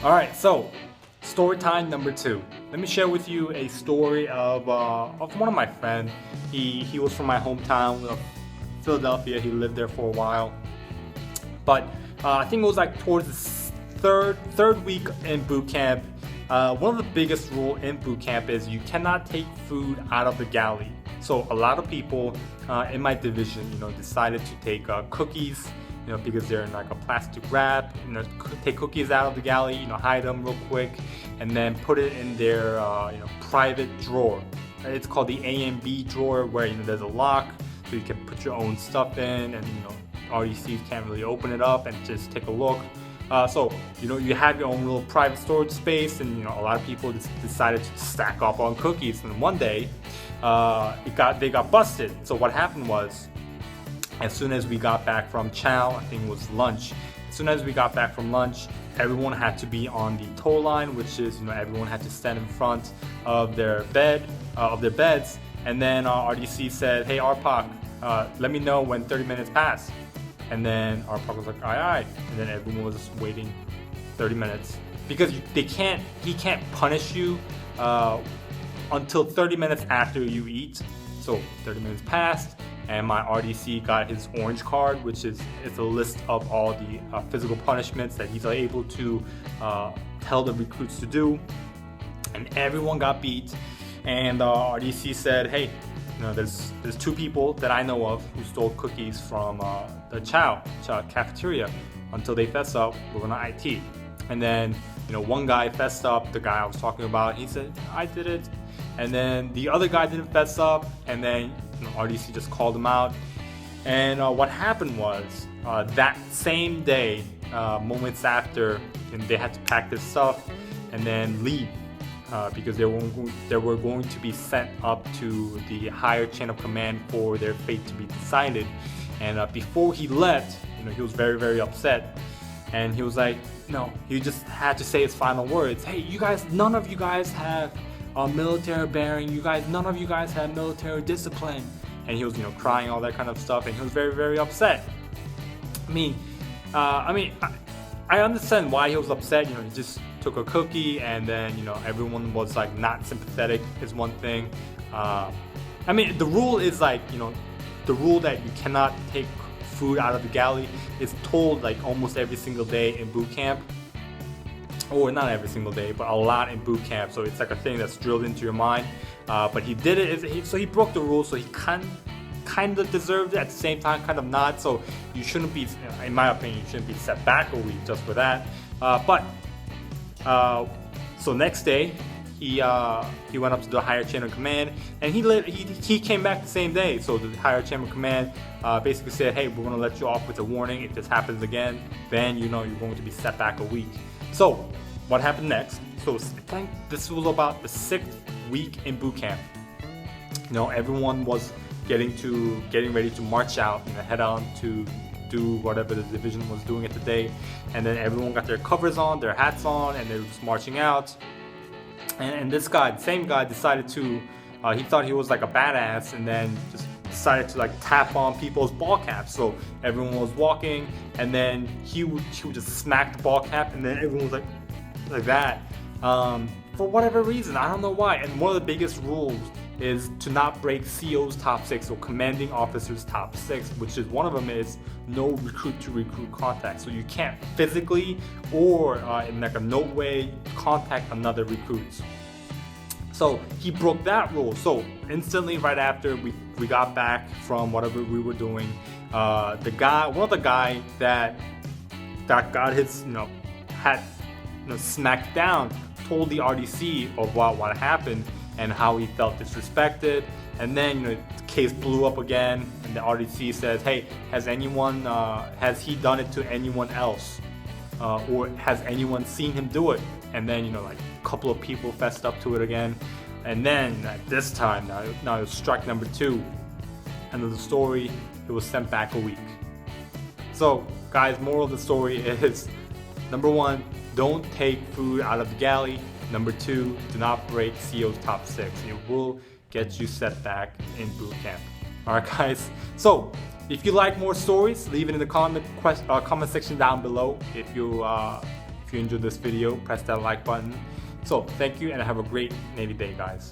Alright, so story time number 2. Let me share with you a story of one of my friends. He was from my hometown of Philadelphia. He lived there for a while. But I think it was like towards the third week in boot camp. One of the biggest rule in boot camp is you cannot take food out of the galley. So a lot of people in my division, decided to take cookies, because they're in like a plastic wrap. Take cookies out of the galley, hide them real quick, and then put it in their private drawer. It's called the A and B drawer, where there's a lock, so you can put your own stuff in, and RDCs can't really open it up and just take a look. So you have your own little private storage space, and a lot of people just decided to stack up on cookies. And one day, they got busted. So what happened was, as soon as we got back from chow, I think it was lunch. As soon as we got back from lunch, everyone had to be on the tow line, which is everyone had to stand in front of their beds. And then RDC said, "Hey RPOC, let me know when 30 minutes pass." And then RPOC was like, "Aye." And then everyone was waiting 30 minutes because he can't punish you until 30 minutes after you eat. So 30 minutes passed, and my RDC got his orange card, which is a list of all the physical punishments that he's able to tell the recruits to do. And everyone got beat. And RDC said, "Hey, there's 2 people that I know of who stole cookies from the chow cafeteria. Until they fess up, we're gonna IT." And then one guy fessed up, the guy I was talking about. He said, "I did it." And then the other guy didn't fess up, and then RDC just called him out. And what happened was, that same day, moments after, they had to pack their stuff and then leave because they were going to be sent up to the higher chain of command for their fate to be decided. And before he left, he was very, very upset. And he was like, he just had to say his final words. "Hey, you guys, none of you guys have military bearing. None of you guys have military discipline." And he was, crying, all that kind of stuff, and he was very, very upset. I understand why he was upset. He just took a cookie, and then everyone was like not sympathetic is one thing. The rule is like the rule that you cannot take food out of the galley is told like almost every single day in boot camp. Or not every single day, but a lot in boot camp. So it's like a thing that's drilled into your mind. But he did it, so he broke the rules, so he kind of deserved it, at the same time kind of not. So you shouldn't be, in my opinion, you shouldn't be set back a week just for that. So next day, he went up to the higher chain of command, and he came back the same day. So the higher chain of command basically said, "Hey, we're gonna let you off with a warning. If this happens again, then you're going to be set back a week." So what happened next? So I think this was about the 6th week in boot camp. Everyone was getting ready to march out, head on to do whatever the division was doing at the day. And then everyone got their covers on, their hats on, and they were just marching out. And this guy, the same guy, decided to, he thought he was like a badass, and then just decided to like tap on people's ball caps. So everyone was walking, and then he would just smack the ball cap, and then everyone was like that. For whatever reason, I don't know why. And one of the biggest rules is to not break CO's top 6, or commanding officer's top 6, which is one of them is no recruit to recruit contact. So you can't physically or in like a no way contact another recruit. So he broke that rule. So instantly, right after we got back from whatever we were doing, one of the guy that got his had smacked down, told the RDC of what happened and how he felt disrespected. And then the case blew up again, and the RDC says, "Hey, has he done it to anyone else, or has anyone seen him do it?" And then like a couple of people fessed up to it again. And then at this time, now it was strike number 2. End of the story, it was sent back a week. So guys, moral of the story is, number 1, don't take food out of the galley. Number 2, do not break CO's top 6. It will get you set back in boot camp. Alright guys, so if you like more stories, leave it in the comment section down below. If you If you enjoyed this video, press that like button. So thank you and have a great Navy Day, guys.